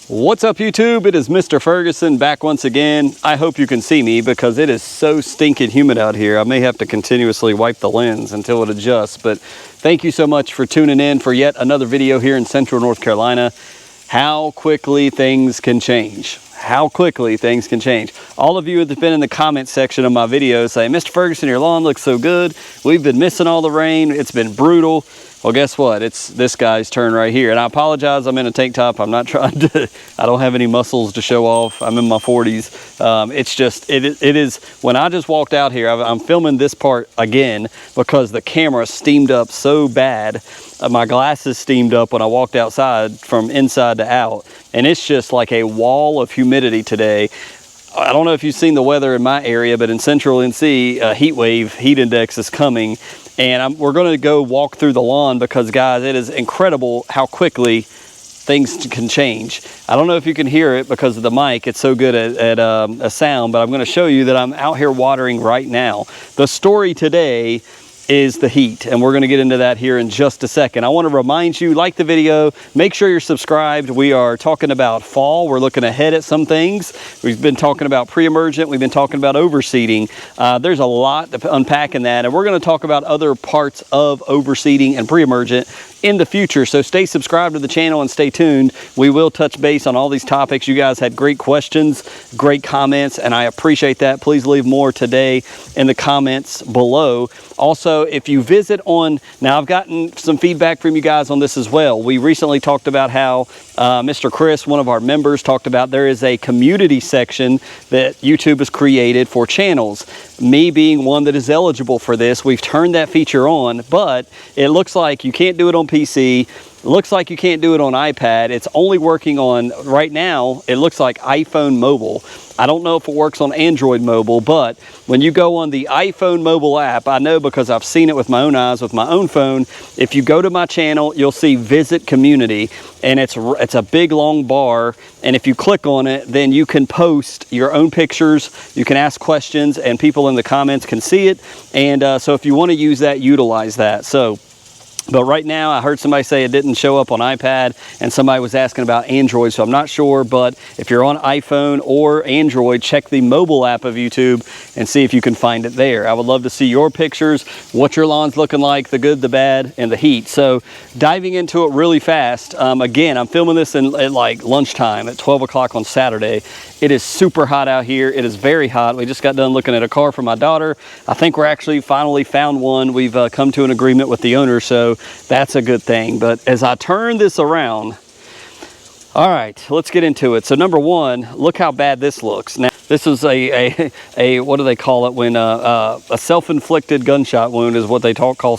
What's up YouTube? It is Mr. Ferguson back once again. I hope you can see me because it is so stinking humid out here. I may have to continuously wipe the lens until it adjusts, but thank you so much for tuning in for yet another video here in Central North Carolina. How quickly things can change. How quickly things can change. All of you have been in the comment section of my videos saying, Mr. Ferguson, your lawn looks so good. We've been missing all the rain. It's been brutal. Well, guess what? It's this guy's turn right here. And I apologize, I'm in a tank top. I'm not trying to, I don't have any muscles to show off. I'm in my 40s. It's just, it is, when I just walked out here, I'm filming this part again because the camera steamed up so bad. My glasses steamed up when I walked outside from inside to out. And it's just like a wall of humidity today. I don't know if you've seen the weather in my area, but in Central NC, a heat wave, heat index is coming. And we're going to go walk through the lawn because, guys, it is incredible how quickly things can change. I don't know if you can hear it because of the mic. It's so good at a sound, but I'm going to show you that I'm out here watering right now. The story today is the heat, and we're going to get into that here in just a second. I want to remind you, like the video, make sure you're subscribed. We are talking about fall. We're looking ahead at some things. We've been talking about pre-emergent. We've been talking about overseeding. There's a lot to unpack in that, and we're going to talk about other parts of overseeding and pre-emergent in the future. So stay subscribed to the channel and stay tuned. We will touch base on all these topics. You guys had great questions, great comments, and I appreciate that. Please leave more today in the comments below. Also, if you visit on, now I've gotten some feedback from you guys on this as well. We recently talked about how Mr. Chris, one of our members, talked about there is a community section that YouTube has created for channels. Me being one that is eligible for this, we've turned that feature on, but it looks like you can't do it on PC. Looks like you can't do it on iPad. It's only working on, right now, it looks like iPhone mobile. I don't know if it works on Android mobile, but when you go on the iPhone mobile app, I know because I've seen it with my own eyes with my own phone. If you go to my channel, you'll see Visit Community, and it's a big long bar, and if you click on it, then you can post your own pictures, you can ask questions, and people in the comments can see it. And so if you want to use that, utilize that. But right now, I heard somebody say it didn't show up on iPad, and somebody was asking about Android, so I'm not sure. But if you're on iPhone or Android, check the mobile app of YouTube and see if you can find it there. I would love to see your pictures, what your lawn's looking like, the good, the bad, and the heat. So diving into it really fast, again, I'm filming this at like lunchtime at 12 o'clock on Saturday. It is super hot out here. It is very hot. We just got done looking at a car for my daughter. I think we're actually finally found one. We've come to an agreement with the owner, so that's a good thing. But as I turn this around, all right, let's get into it. So number one, look how bad this looks. Now, this is a what do they call it when a self-inflicted gunshot wound is what they call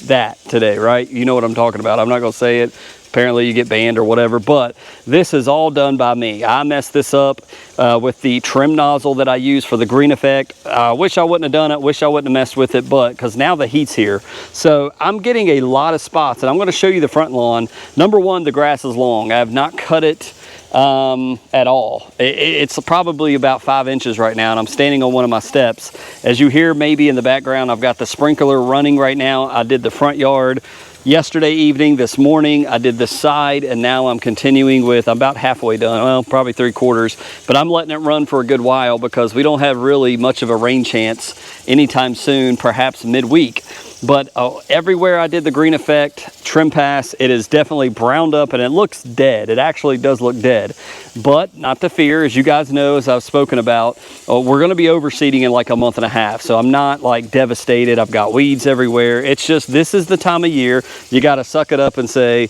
that today, right? You know what I'm talking about. I'm not going to say it. Apparently you get banned or whatever, but this is all done by me. I messed this up with the trim nozzle that I use for the green effect. I wish I wouldn't have done it, wish I wouldn't have messed with it, but because now the heat's here. So I'm getting a lot of spots, and I'm going to show you the front lawn. Number one, the grass is long. I have not cut it at all. It's probably about 5 inches right now, and I'm standing on one of my steps. As you hear maybe in the background, I've got the sprinkler running right now. I did the front yard yesterday evening. This morning I did the side, and now I'm continuing with, I'm about halfway done, well, probably 3/4, but I'm letting it run for a good while because we don't have really much of a rain chance anytime soon, perhaps midweek. But everywhere I did the green effect trim pass, it is definitely browned up, and it looks dead. It actually does look dead, but not to fear. As you guys know, as I've spoken about, we're going to be overseeding in like a month and a half, so I'm not like devastated. I've got weeds everywhere. It's just, this is the time of year you got to suck it up and say,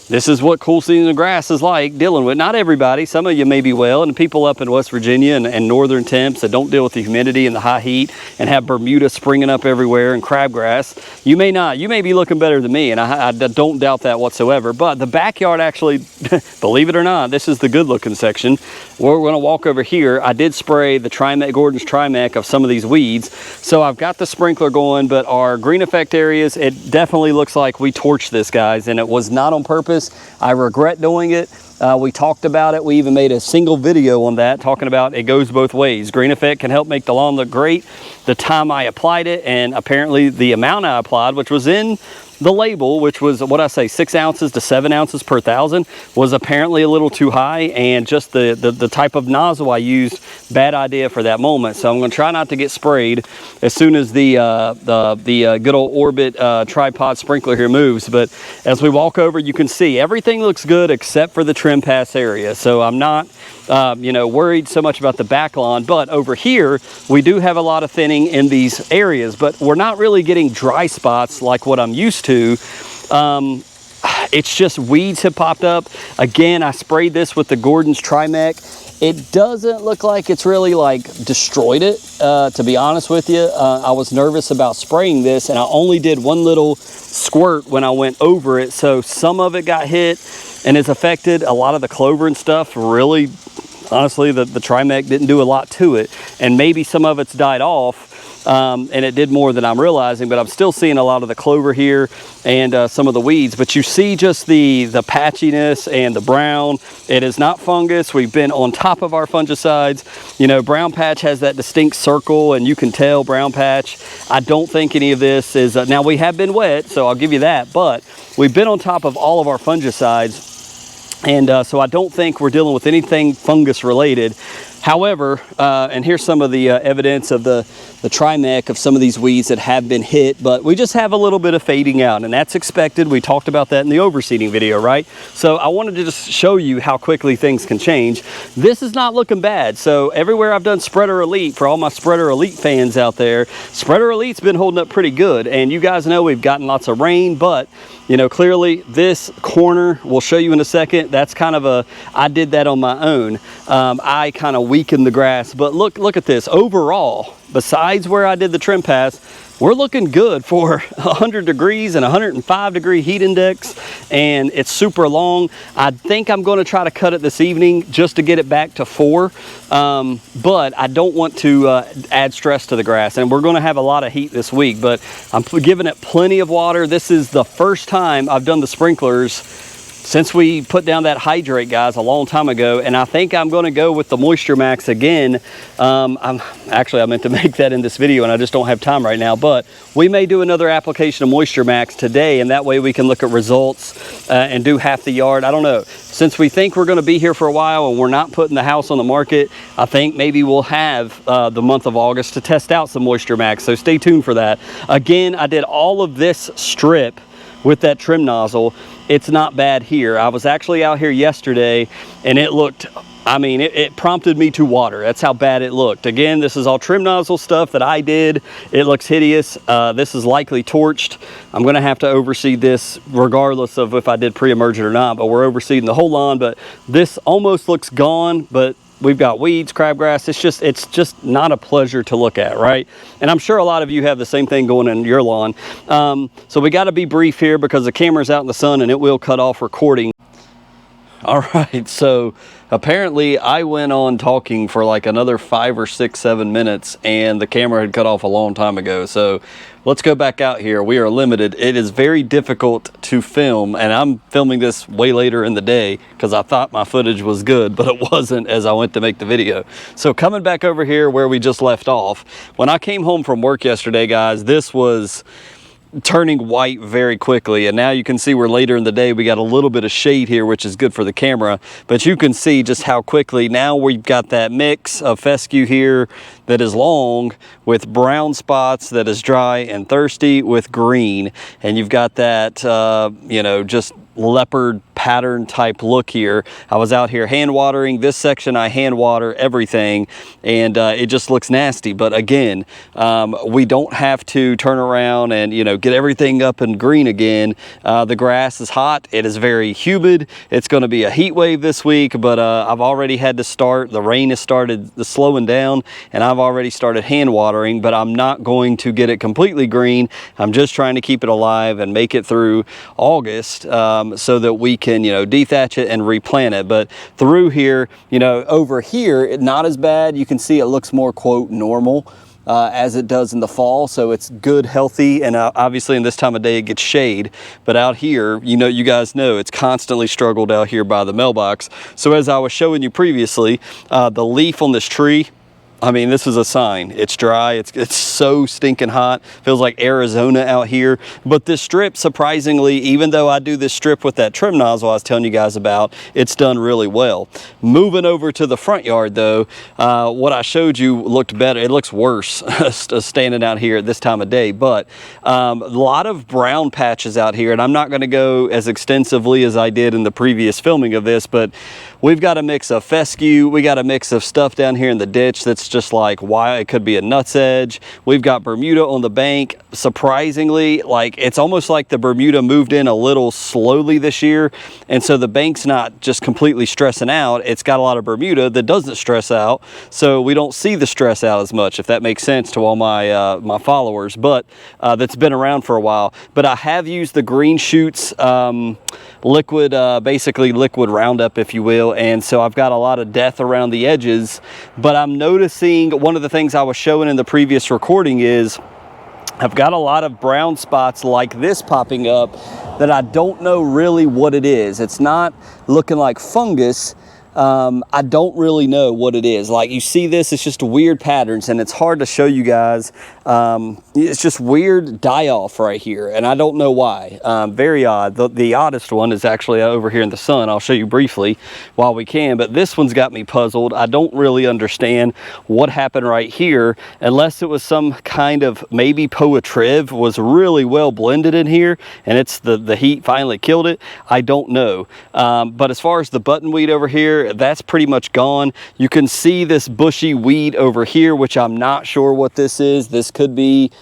this is what cool season grass is like dealing with. Not everybody, some of you may be well, and people up in West Virginia and northern temps that don't deal with the humidity and the high heat and have Bermuda springing up everywhere and crabgrass. You may not. You may be looking better than me, and I don't doubt that whatsoever. But the backyard actually, believe it or not, this is the good looking section. We're going to walk over here. I did spray the Gordon's Trimec of some of these weeds. So I've got the sprinkler going, but our green effect areas, it definitely looks like we torched this, guys, and it was not on purpose. I regret doing it. We talked about it. We even made a single video on that, talking about it goes both ways. Green effect can help make the lawn look great. The time I applied it, and apparently the amount I applied, which was in the label, which was what I say, 6 ounces to 7 ounces per 1,000, was apparently a little too high, and just the type of nozzle I used, bad idea for that moment. So I'm going to try not to get sprayed as soon as the good old Orbit tripod sprinkler here moves. But as we walk over, you can see everything looks good except for the trim pass area. So I'm not you know, worried so much about the back lawn. But over here, we do have a lot of thinning in these areas, but we're not really getting dry spots like what I'm used to. It's just weeds have popped up. Again, I sprayed this with the Gordon's Trimec. It doesn't look like it's really like destroyed it, to be honest with you. I was nervous about spraying this, and I only did one little squirt when I went over it. So some of it got hit and is affected. A lot of the clover and stuff, really, honestly, the Trimec didn't do a lot to it. And maybe some of it's died off. And it did more than I'm realizing, but I'm still seeing a lot of the clover here and some of the weeds. But you see just the patchiness and the brown. It is not fungus. We've been on top of our fungicides. You know, brown patch has that distinct circle, and you can tell brown patch. I don't think any of this is, now we have been wet, so I'll give you that, but we've been on top of all of our fungicides. And so I don't think we're dealing with anything fungus related. However, and here's some of the evidence of the Trimec of some of these weeds that have been hit, but we just have a little bit of fading out, and that's expected. We talked about that in the overseeding video, right? So I wanted to just show you how quickly things can change. This is not looking bad. So everywhere I've done Spreader Elite, for all my Spreader Elite fans out there, Spreader Elite's been holding up pretty good. And you guys know we've gotten lots of rain, but you know, clearly this corner, we'll show you in a second, that's kind of I did that on my own. I kind of weakened the grass, but look at this. Overall, besides where I did the trim pass, we're looking good for 100 degrees and 105 degree heat index, and it's super long. I think I'm going to try to cut it this evening just to get it back to 4, but I don't want to add stress to the grass, and we're going to have a lot of heat this week, but I'm giving it plenty of water. This is the first time I've done the sprinklers since we put down that hydrate, guys, a long time ago, and I think I'm going to go with the Moisture Max again. I meant to make that in this video, and I just don't have time right now, but we may do another application of Moisture Max today, and that way we can look at results and do half the yard. I don't know. Since we think we're going to be here for a while and we're not putting the house on the market, I think maybe we'll have the month of August to test out some Moisture Max, so stay tuned for that. Again, I did all of this strip with that trim nozzle. It's not bad here. I was actually out here yesterday, and it looked, I mean, it prompted me to water. That's how bad it looked. Again, this is all trim nozzle stuff that I did. It looks hideous. This is likely torched. I'm gonna have to overseed this regardless of if I did pre-emergent or not, but we're overseeding the whole lawn. But this almost looks gone, but we've got weeds, crabgrass. It's just not a pleasure to look at, right? And I'm sure a lot of you have the same thing going in your lawn. So we got to be brief here because the camera's out in the sun and it will cut off recording. All right, so apparently I went on talking for like another 5 or 6, 7 minutes, and the camera had cut off a long time ago. So let's go back out here. We are limited. It is very difficult to film, and I'm filming this way later in the day because I thought my footage was good, but it wasn't as I went to make the video. So coming back over here where we just left off, when I came home from work yesterday, guys, this was turning white very quickly, and now you can see we're later in the day. We got a little bit of shade here, which is good for the camera, but you can see just how quickly now we've got that mix of fescue here that is long with brown spots that is dry, and thirsty with green, and you've got that you know, just leopard pattern type look here. I was out here hand watering this section. I hand water everything, and it just looks nasty. But again, we don't have to turn around and, you know, get everything up and green again. The grass is hot. It is very humid. It's going to be a heat wave this week, but I've already had to start. The rain has started slowing down, and I've already started hand watering, but I'm not going to get it completely green. I'm just trying to keep it alive and make it through August, so that we can, you know, dethatch it and replant it. But through here, you know, over here, not as bad. You can see it looks more, quote, normal as it does in the fall. So it's good, healthy, and obviously in this time of day it gets shade. But out here, you know, you guys know it's constantly struggled out here by the mailbox. So as I was showing you previously, the leaf on this tree, I mean, this is a sign. It's dry. It's so stinking hot. Feels like Arizona out here. But this strip, surprisingly, even though I do this strip with that trim nozzle I was telling you guys about, it's done really well. Moving over to the front yard, though, what I showed you looked better. It looks worse standing out here at this time of day. But a lot of brown patches out here, and I'm not going to go as extensively as I did in the previous filming of this, but we've got a mix of fescue. We got a mix of stuff down here in the ditch that's just like why it could be a nutsedge. We've got Bermuda on the bank. Surprisingly, like it's almost like the Bermuda moved in a little slowly this year, and so the bank's not just completely stressing out. It's got a lot of Bermuda that doesn't stress out, so we don't see the stress out as much, if that makes sense to all my my followers. But that's been around for a while. But I have used the Green Shoots liquid, basically liquid Roundup, if you will, and so I've got a lot of death around the edges. But I'm noticing one of the things I was showing in the previous recording is I've got a lot of brown spots like this popping up that I don't know really what it is. It's not looking like fungus. I don't really know what it is. Like you see this, it's just weird patterns, and it's hard to show you guys. It's just weird die-off right here, and I don't know why. Very odd. The oddest one is actually over here in the sun. I'll show you briefly while we can, but this one's got me puzzled. I don't really understand what happened right here, unless it was some kind of, maybe Poa-triv was really well blended in here, and it's the heat finally killed it. I don't know. But as far as the buttonweed over here, that's pretty much gone. You can see this bushy weed over here, which I'm not sure what this is. This could be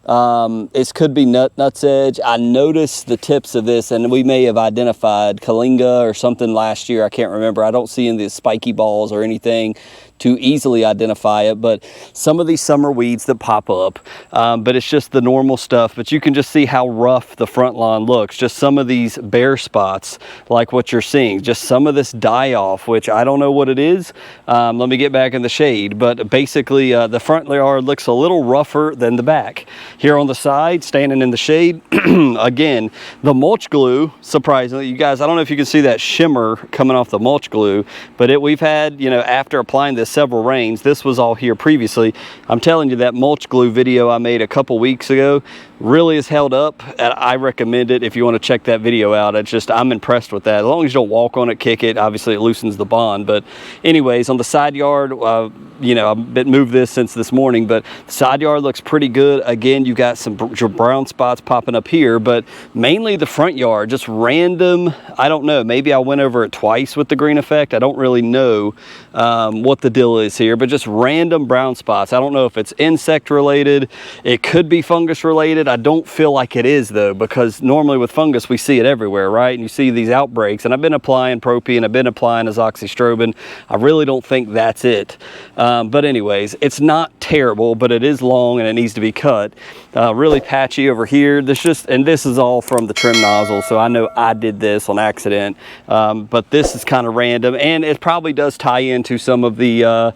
it could be nutsedge. I noticed the tips of this, and we may have identified Kalinga or something last year. I can't remember. I don't see any of these spiky balls or anything to easily identify it, but some of these summer weeds that pop up, but it's just the normal stuff. But you can just see how rough the front lawn looks. Just some of these bare spots like what you're seeing, just some of this die off, which I don't know what it is. Let me get back in the shade, but basically the front yard looks a little rougher than the back. Here on the side, standing in the shade, again, the mulch glue, surprisingly, you guys, I don't know if you can see that shimmer coming off the mulch glue, but we've had, you know, after applying this several rains, this was all here previously. I'm telling you, that mulch glue video I made a couple weeks ago really has held up, and I recommend it if you want to check that video out. It's just, I'm impressed with that. As long as you don't walk on it, kick it, obviously it loosens the bond. But anyways, on the side yard, you know, I've moved this since this morning, but the side yard looks pretty good. Again, you got some brown spots popping up here, but mainly the front yard, just random. I don't know, maybe I went over it twice with the green effect. I don't really know what the deal is here, but just random brown spots. I don't know if it's insect related. It could be fungus related. I don't feel like it is though, because normally with fungus we see it everywhere, right? And you see these outbreaks, and I've been applying Propy and I've been applying azoxystrobin. I really don't think that's it. But anyways, it's not terrible, but it is long and it needs to be cut. Really patchy over here. This is all from the trim nozzle, so I know I did this on accident. But this is kind of random, and it probably does tie into some of the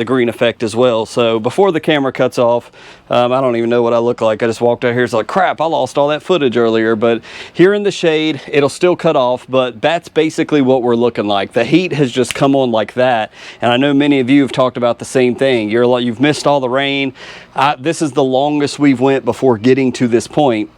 green effect as well. So before the camera cuts off, I don't even know what I look like. I just walked out here, it's like, crap, I lost all that footage earlier. But here in the shade, it'll still cut off, but that's basically what we're looking like. The heat has just come on like that, and I know many of you have talked about the same thing. You've missed all the rain. This is the longest we've went before getting to this point.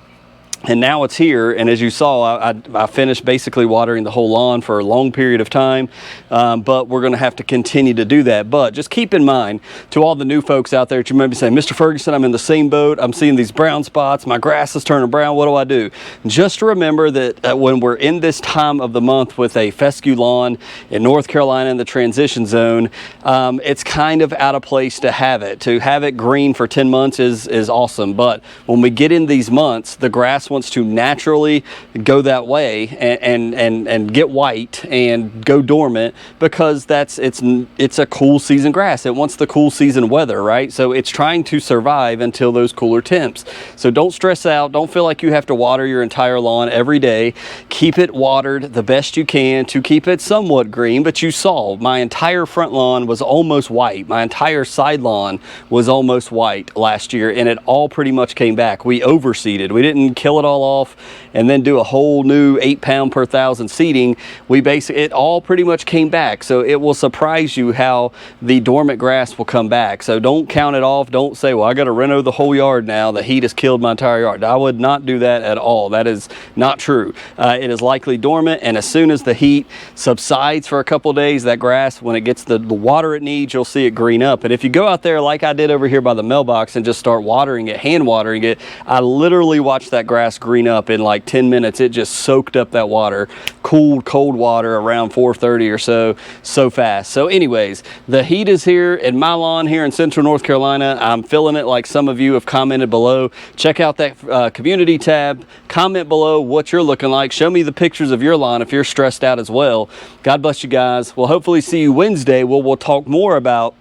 And now it's here, and as you saw, I finished basically watering the whole lawn for a long period of time, but we're going to have to continue to do that. But just keep in mind, to all the new folks out there that you may be saying, Mr. Ferguson, I'm in the same boat, I'm seeing these brown spots, my grass is turning brown, what do I do? Just remember that when we're in this time of the month with a fescue lawn in North Carolina in the transition zone, it's kind of out of place to have it. To have it green for 10 months is awesome, but when we get in these months, the grass wants to naturally go that way and get white and go dormant, because it's a cool season grass. It wants the cool season weather, right? So it's trying to survive until those cooler temps. So don't stress out. Don't feel like you have to water your entire lawn every day. Keep it watered the best you can to keep it somewhat green. But you saw my entire front lawn was almost white. My entire side lawn was almost white last year, and it all pretty much came back. We overseeded. We didn't kill it all off and then do a whole new 8 pound per thousand seeding, it all pretty much came back. So it will surprise you how the dormant grass will come back. So don't count it off. Don't say, well, I got to reno the whole yard now. The heat has killed my entire yard. I would not do that at all. That is not true. It is likely dormant, and as soon as the heat subsides for a couple days, that grass, when it gets the water it needs, you'll see it green up. And if you go out there like I did over here by the mailbox and just start watering it, hand watering it, I literally watched that grass green up in like 10 minutes. It just soaked up that water, cooled, cold water around 4:30 or so fast. So anyways, the heat is here in my lawn here in Central North Carolina. I'm feeling it like some of you have commented below. Check out that community tab, comment below what you're looking like. Show me the pictures of your lawn if you're stressed out as well. God bless you guys. We'll hopefully see you Wednesday where we'll talk more about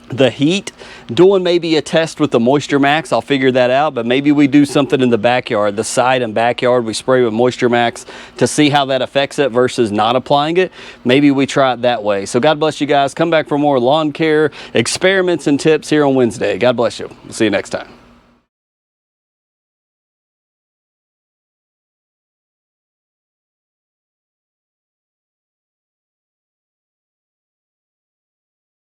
the heat, doing maybe a test with the Moisture Max. I'll figure that out, but maybe we do something in the backyard, the side and backyard. We spray with Moisture Max to see how that affects it versus not applying it. Maybe we try it that way. So God bless you guys. Come back for more lawn care experiments and tips here on Wednesday. God bless you. We'll see you next time.